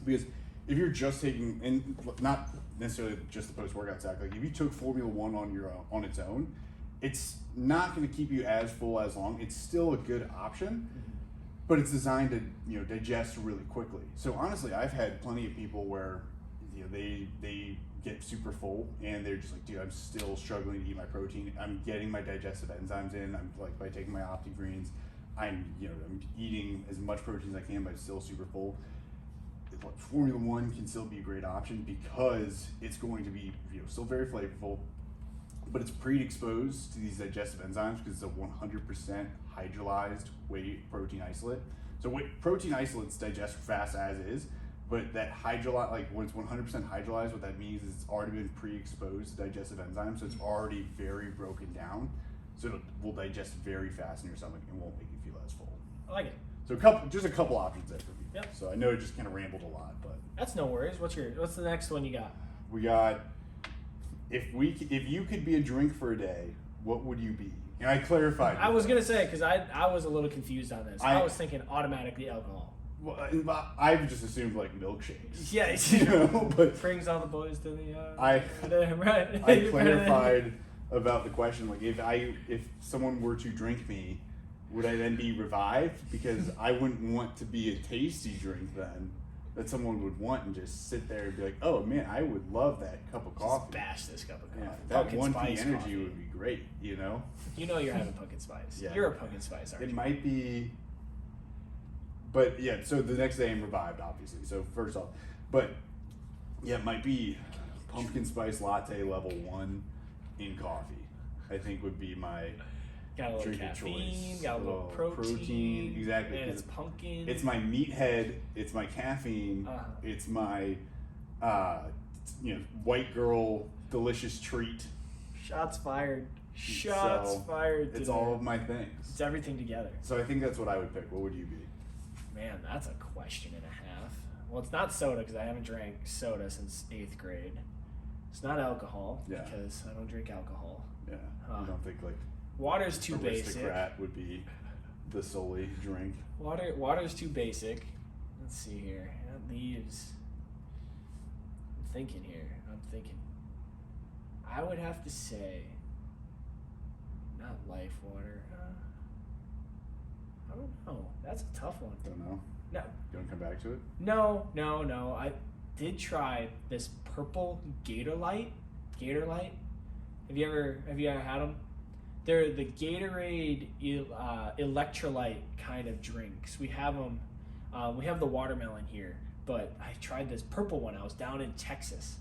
because if you're just taking, and not necessarily just the post-workout stack, like if you took Formula 1 on its own, it's not going to keep you as full as long. It's still a good option, but it's designed to digest really quickly. So honestly, I've had plenty of people where they get super full and they're just like, dude, I'm still struggling to eat my protein. I'm getting my digestive enzymes in. I'm like, by taking my OptiGreens, I'm eating as much protein as I can, but I'm still super full. Formula 1 can still be a great option because it's going to be still very flavorful, but it's pre-exposed to these digestive enzymes because it's a 100% hydrolyzed whey protein isolate. So protein isolates digest fast as is, but that when it's 100% hydrolyzed, what that means is it's already been pre-exposed to digestive enzymes, so it's already very broken down. So it will digest very fast in your stomach and won't make you feel as full. I like it. So just a couple options there for people. Yep. So I know I just kind of rambled a lot, but That's no worries. What's the next one you got? we got if you could be a drink for a day, what would you be? And I clarified. I was gonna say because I was a little confused on this. I was thinking automatically alcohol. Well, I've just assumed like milkshakes. Yeah, But brings all the boys to the. I right. I clarified about the question. Like if someone were to drink me, would I then be revived? Because I wouldn't want to be a tasty drink then that someone would want and just sit there and be like, oh man, I would love that cup of coffee. Just bash this cup of coffee. Yeah, that Pumpkin 1P spice energy coffee. would be great, You know you're having pumpkin spice. Yeah. You're a pumpkin spice, aren't It you? might be, but yeah, so the next day I'm revived, obviously. So first off, but yeah, it might be pumpkin spice latte level 1 in coffee. I think would be my Got a little drink of caffeine, choice. got a little protein, exactly. and 'cause it's pumpkin. It's my meathead. It's my caffeine. Uh-huh. It's my, white girl delicious treat. Shots fired. Shots So, fired. It's today. all of my things. It's everything together. So I think that's what I would pick. What would you be? Man, that's a question and a half. Well, it's not soda because I haven't drank soda since 8th grade. It's not alcohol Yeah. because I don't drink alcohol. Yeah. Huh. You don't think like Water's too basic. Aristocrat would be the Sully drink? Water's too basic. Let's see here. That leaves. I'm thinking here. I would have to say, not life water. I don't know. That's a tough one. Don't know. No, You want to come back to it? no. I did try this purple Gator Light. Have you ever had them? They're the Gatorade electrolyte kind of drinks. We have them. We have the watermelon here, but I tried this purple one. I was down in Texas,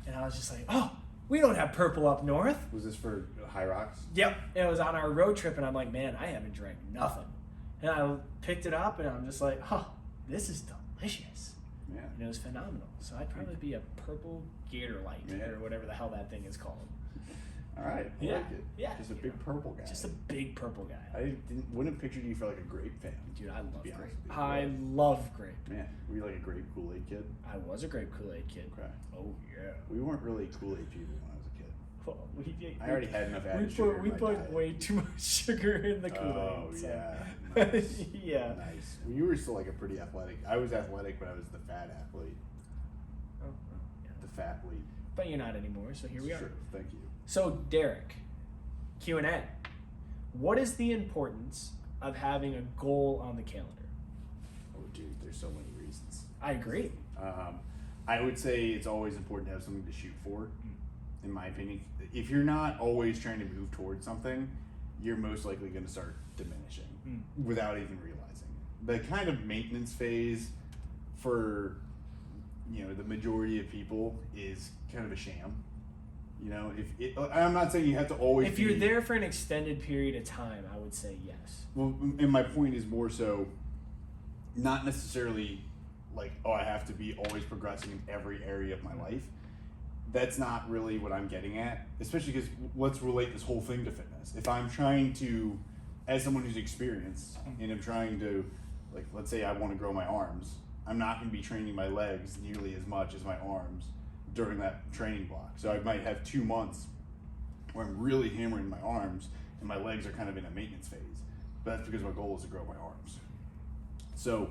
and I was just like, oh, we don't have purple up north. Was this for High Rocks? Yep. It was on our road trip, and I'm like, man, I haven't drank nothing. And I picked it up, and I'm just like, huh, this is delicious. Yeah. And it was phenomenal. So I'd probably be a purple Gator Light or whatever the hell that thing is called. All right. I Yeah. like it. Yeah. Just a big purple guy. Just a big purple guy. I wouldn't have pictured you for like a grape fan. Dude, I love be grape. honest with you. I love grape. Man, were you like a grape Kool-Aid kid? I was a grape Kool-Aid kid. Okay. Oh, yeah. We weren't really Kool-Aid people when I was a kid. Well, I already had enough added sugar in we my put diet. way too much sugar in the Kool-Aid. Oh, so. yeah. Nice. Yeah. Nice. Well, you were still like a pretty athletic. I was athletic, but I was the fat athlete. Oh, yeah. The fat lead. but you're not anymore. So here we are. Sure, thank you. So Derek, Q&A. What is the importance of having a goal on the calendar? Oh, dude, there's so many reasons. I agree. I would say it's always important to have something to shoot for, in my opinion. If you're not always trying to move towards something, you're most likely going to start diminishing without even realizing it. The kind of maintenance phase for, the majority of people is kind of a sham. I'm not saying you have to always. If you're there for an extended period of time, I would say yes. Well, and my point is more so, not necessarily like, I have to be always progressing in every area of my life. That's not really what I'm getting at, especially because let's relate this whole thing to fitness. If I'm trying to, as someone who's experienced, and I'm trying to, like, let's say I want to grow my arms, I'm not going to be training my legs nearly as much as my arms during that training block. So I might have 2 months where I'm really hammering my arms and my legs are kind of in a maintenance phase. But that's because my goal is to grow my arms. So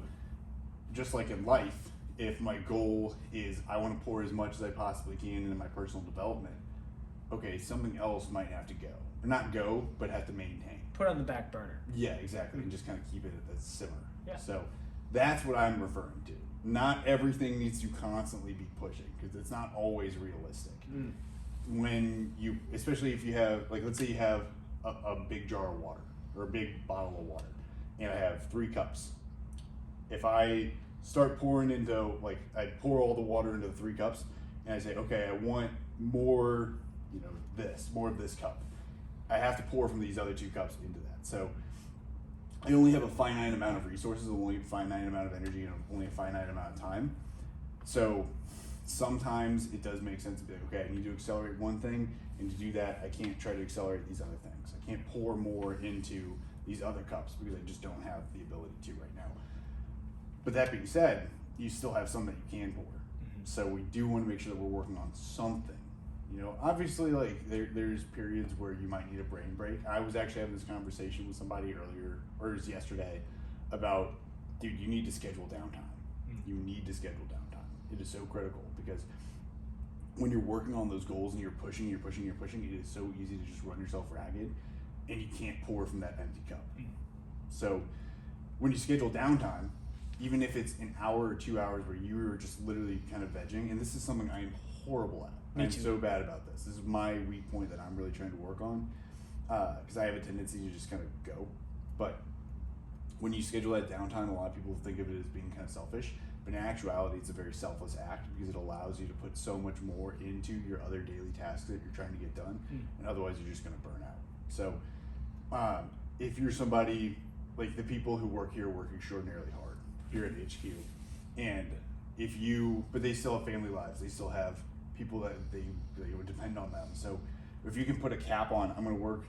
just like in life, if my goal is I want to pour as much as I possibly can into my personal development, okay, something else might have to go. Or not go, but have to maintain. Put on the back burner. Yeah, exactly. And just kind of keep it at the simmer. Yeah. So that's what I'm referring to. Not everything needs to constantly be pushing because it's not always realistic. When you, especially if you have, like, let's say you have a big jar of water or a big bottle of water, and I have 3 cups. If I start pouring into, like, I pour all the water into the 3 cups, and I say, okay, I want more, more of this cup. I have to pour from these other 2 cups into that. So I only have a finite amount of resources, only a finite amount of energy, and only a finite amount of time. So sometimes it does make sense to be like, okay, I need to accelerate one thing, and to do that, I can't try to accelerate these other things. I can't pour more into these other cups because I just don't have the ability to right now. But that being said, you still have some that you can pour. So we do want to make sure that we're working on something. Obviously, like, there's periods where you might need a brain break. I was actually having this conversation with somebody earlier, or it was yesterday, about, dude, you need to schedule downtime. You need to schedule downtime. It is so critical because when you're working on those goals and you're pushing, it is so easy to just run yourself ragged, and you can't pour from that empty cup. So when you schedule downtime, even if it's an hour or 2 hours where you're just literally kind of vegging, and this is something I am horrible at. Me I'm too. so bad about this. This is my weak point that I'm really trying to work on because I have a tendency to just kind of go. But when you schedule that downtime, a lot of people think of it as being kind of selfish. But in actuality, it's a very selfless act because it allows you to put so much more into your other daily tasks that you're trying to get done. And otherwise, you're just going to burn out. So if you're somebody, like the people who work here work extraordinarily hard here at HQ. And but they still have family lives. They still have people that they would depend on them. So if you can put a cap on, I'm going to work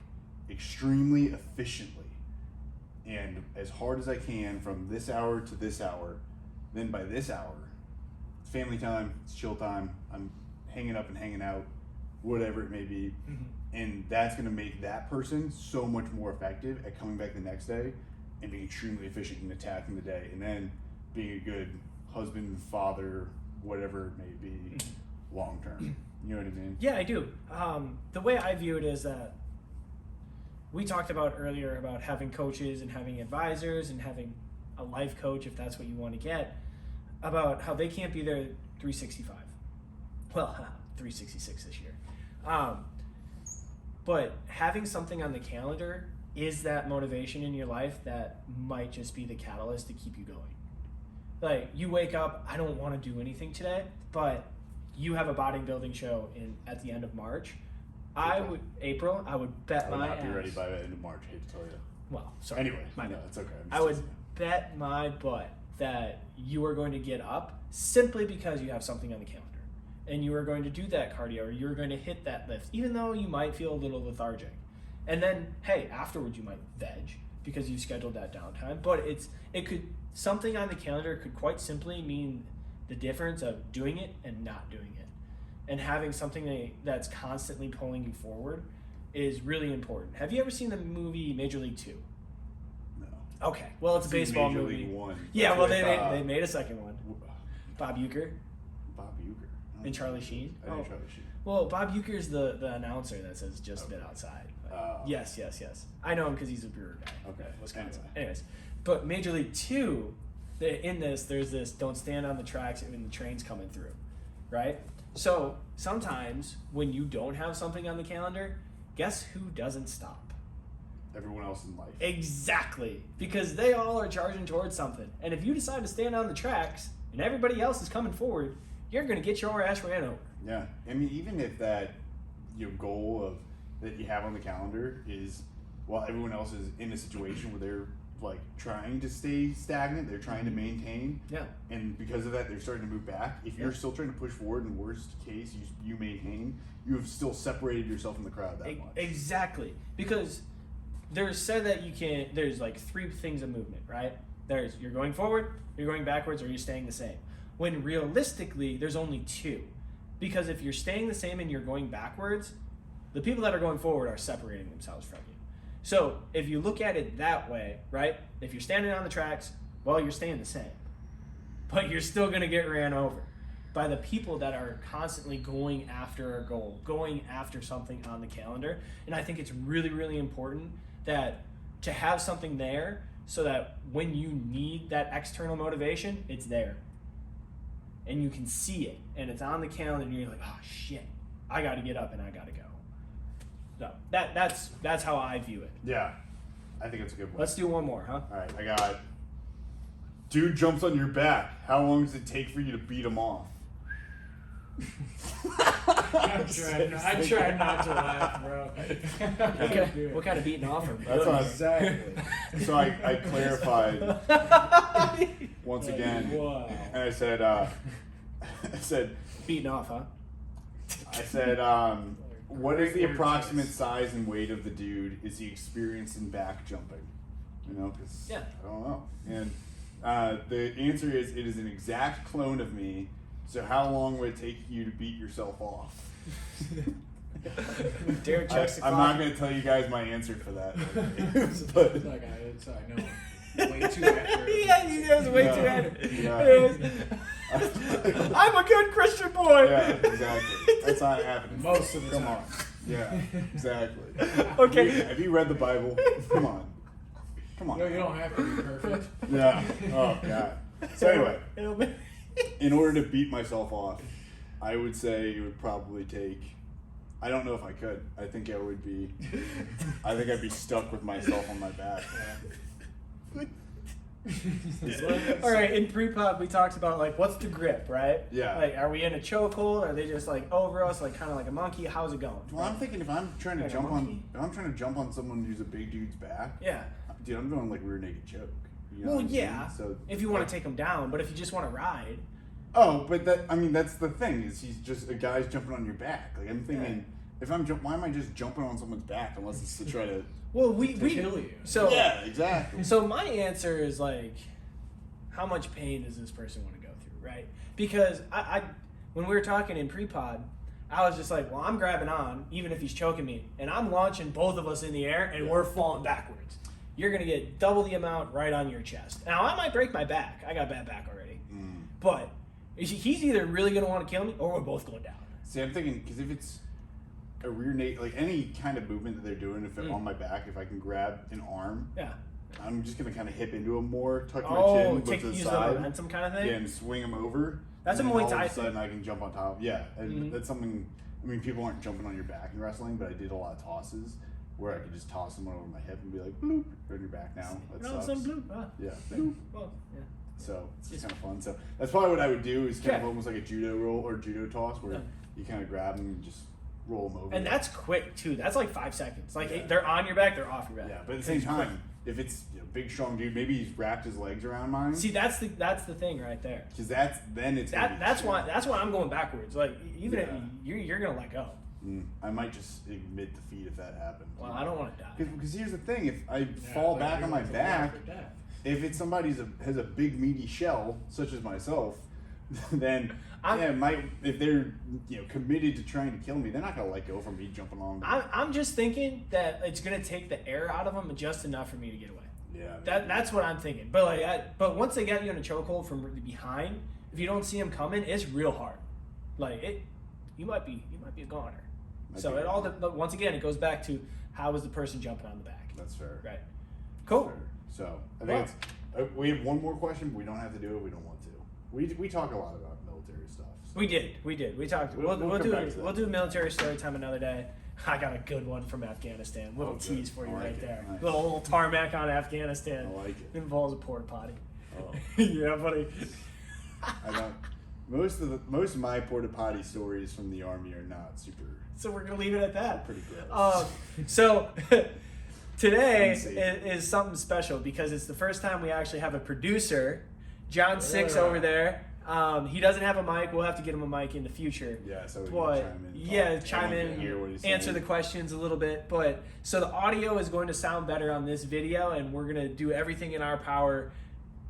extremely efficiently and as hard as I can from this hour to this hour. Then by this hour, it's family time, it's chill time. I'm hanging up and hanging out, whatever it may be. And that's going to make that person so much more effective at coming back the next day and being extremely efficient in attacking the day, and then being a good husband, father, whatever it may be, long term. You know what I mean? Yeah, I do. The way I view it is that we talked about earlier about having coaches and having advisors and having a life coach, if that's what you want to get, about how they can't be there 365. Well, 366 this year. But having something on the calendar is that motivation in your life that might just be the catalyst to keep you going. Like, you wake up, I don't want to do anything today, but you have a bodybuilding show at the end of March. April, I would bet my ass. I would not be ready by the end of March, I hate to tell you. Well, sorry. Anyway, my no, bad. it's okay. I would bet my butt that you are going to get up simply because you have something on the calendar. And you are going to do that cardio, or you're going to hit that lift, even though you might feel a little lethargic. And then, hey, afterwards you might veg because you scheduled that downtime. But something on the calendar could quite simply mean the difference of doing it and not doing it. And having something that's constantly pulling you forward is really important. Have you ever seen the movie Major League 2? No. Okay, well, it's a baseball Major movie. League 1. Yeah, That's well, with, they made a second one. Bob Uecker. Bob Uecker. And Charlie Sheen? I know Charlie Sheen. Well, Bob Uecker's the announcer that says just been outside. Yes. I know him because he's a Brewer guy. Okay. Wisconsin. Anyways, but Major League 2, in this, there's this don't stand on the tracks when the train's coming through, right? So sometimes when you don't have something on the calendar, guess who doesn't stop? Everyone else in life. Exactly. Because they all are charging towards something. And if you decide to stand on the tracks and everybody else is coming forward, you're going to get your ass ran over. Yeah. I mean, even if that goal of that you have on the calendar is, well, everyone else is in a situation where they're like trying to stay stagnant, they're trying to maintain. Yeah. And because of that, they're starting to move back. If you're still trying to push forward, in worst case, you maintain, you have still separated yourself from the crowd that much. Exactly. Because there's said that there's like 3 things of movement, right? There's you're going forward, you're going backwards, or you're staying the same. When realistically, there's only 2. Because if you're staying the same and you're going backwards, the people that are going forward are separating themselves from you. So if you look at it that way, right? If you're standing on the tracks, well, you're staying the same. But you're still going to get ran over by the people that are constantly going after a goal, going after something on the calendar. And I think it's really, really important that to have something there so that when you need that external motivation, it's there. And you can see it. And it's on the calendar and you're like, oh, shit, I got to get up and I got to go. So that's how I view it. Yeah. I think it's a good one. Let's do one more, huh? All right, I got. Dude jumps on your back. How long does it take for you to beat him off? I tried not to laugh, bro. What kind of beating off him? That's what Exactly. So I clarified once again, Wow. and I said, Beating off, huh? what is the approximate size and weight of the dude? Is he experienced in back jumping? You know, because Yeah. I don't know. And the answer is, it is an exact clone of me. So how long would it take you to beat yourself off? Derek checks the I'm clock. not going to tell you guys my answer for that. But I know. Way too accurate. Yeah, he was way too accurate. Yeah. I'm a good Christian boy. Yeah, exactly. That's not happening. Most of the Come time. on. Yeah, exactly. Okay. Have you read the Bible? Come on. Come on. No, you don't have to be perfect. Yeah. Oh, God. So anyway, It'll be- in order to beat myself off, I would say it would probably take. I don't know if I could. I think I'd be stuck with myself on my back. All right, in pre-pod we talked about like what's the grip, right? Yeah. Like, are we in a chokehold? Are they just like over us, like kind of like a monkey? How's it going? Well, I'm thinking if I'm trying to Like a jump monkey? on someone who's a big dude's back, Yeah. dude, I'm going like rear naked choke. You know Well, what I'm saying? yeah. So If you want to take them down, but if you just want to ride, oh, but that's the thing is he's just a guy's jumping on your back. Like I'm thinking, if I'm why am I just jumping on someone's back unless it's to try to? well, we kill you. So Yeah, exactly. So my answer is like, how much pain does this person want to go through, right? Because I when we were talking in pre-pod, I was just like, well, I'm grabbing on, even if he's choking me, and I'm launching both of us in the air, and we're falling backwards. You're gonna get double the amount right on your chest. Now I might break my back. I got bad back already, but he's either really gonna want to kill me, or we're both going down. See, I'm thinking because if it's a rear naked, like any kind of movement that they're doing, if they're on my back, if I can grab an arm, Yeah. I'm just gonna kind of hip into him more, tuck my Oh, chin, look to the use side, the momentum kind of thing. yeah, and swing him over. That's and a then Muay Thai all of a thing. sudden I can jump on top. Yeah, and that's something. I mean, people aren't jumping on your back in wrestling, but I did a lot of tosses where I could just toss someone over my hip and be like, bloop, you're on your back now. That No, sucks. some bloop. Yeah. Well, yeah. So it's just kind of fun. So that's probably what I would do is kind of Yeah. almost like a judo roll or judo toss where you kind of grab them and just roll them over. And that's quick too. That's like 5 seconds. Like Yeah. they're on your back, they're off your back. yeah, but at the same It's quick. time, if it's a big strong dude, maybe he's wrapped his legs around mine. See, that's the thing right there. Because then it's gonna be That's shit. why I'm going backwards. Like even Yeah. if you're gonna let go. I might just admit defeat if that happens. Well, I don't want to die. Because here's the thing: if I Yeah, fall like back you're on my going to back, life or death. if it's somebody has a big meaty shell, such as myself, then if they're committed to trying to kill me, they're not gonna let go from me jumping on them. I'm just thinking that it's gonna take the air out of them just enough for me to get away. Yeah, That's what I'm thinking. But but once they get you in a chokehold from behind, if you don't see them coming, it's real hard. Like you might be a goner. Might So be a it all goner. once again it goes back to how is the person jumping on the back. That's fair. Right. Cool. Fair. So I think we have one more question, but we don't have to do it if we don't want to. We talk a lot about military stuff. So. We did. We talked. We'll come do back to that. we'll do military story time another day. I got a good one from Afghanistan. Little Oh, good. tease for you I like right it. there. Nice. Little tarmac on Afghanistan. I like it. Involves a porta potty. Oh. Yeah, buddy. I don't. Most of my porta potty stories from the Army are not super. So we're gonna leave it at that. Pretty gross. So today Unsavory. is something special because it's the first time we actually have a producer. John Six Yeah. over there. He doesn't have a mic. We'll have to get him a mic in the future. Yeah, so we But can chime in. yeah, talk, chime and hear what in, he's answer saying. the questions a little bit. But so the audio is going to sound better on this video, and we're gonna do everything in our power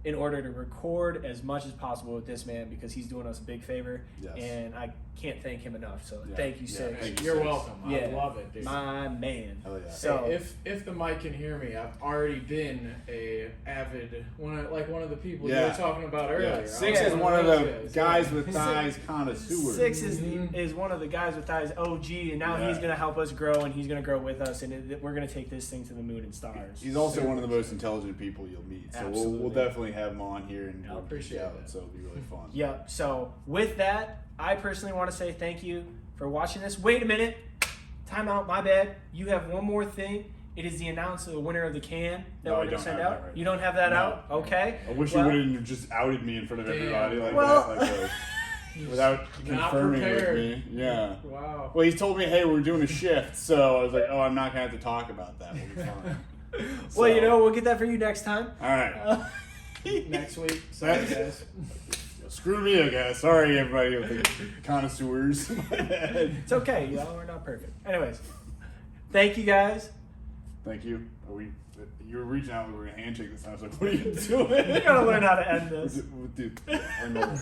in order to record as much as possible with this man because he's doing us a big favor, Yes. and I can't thank him enough. So Yeah. thank you, Yeah, Six. thank you. You're Six. welcome. Yeah. I love it, dude. My man. Hell yeah. So Hey, if the mic can hear me, I've already been a avid one of the people you Yeah. were talking about earlier. Yeah. Six Yeah. is one of the those guys yeah. with thighs connoisseurs. Six is one of the guys with eyes OG, and now he's Yeah. gonna help us grow, and he's gonna grow with us, and we're gonna take this thing to the moon and stars. He's also one of the most intelligent people you'll meet. So we'll Absolutely. definitely have him on here and I we'll appreciate geek out, that. So it'll be really fun. Yep. So with that, I personally want to say thank you for watching this. Wait a minute. Time out. My bad. You have one more thing. It is the announce of the winner of the can that No, I we're going don't to send have out. that right You don't have that No. out? Okay. I wish Well, you wouldn't have just outed me in front of Damn. everybody like Well- that, without Not confirming with prepared. me. Yeah. Wow. Well, he told me, hey, we're doing a shift, so I was like, oh, I'm not gonna have to talk about that. We'll be fine. Well, you So- know, we'll get that for you next time. All right. Next week. Sorry, guys. Screw me, I guess. Sorry, everybody with the connoisseurs. My bad. It's okay. You know, we're not perfect. Anyways, thank you guys. Thank you. You were reaching out. We were gonna handshake this time. I was like, what are you doing? We got to learn how to end this. Dude, I know.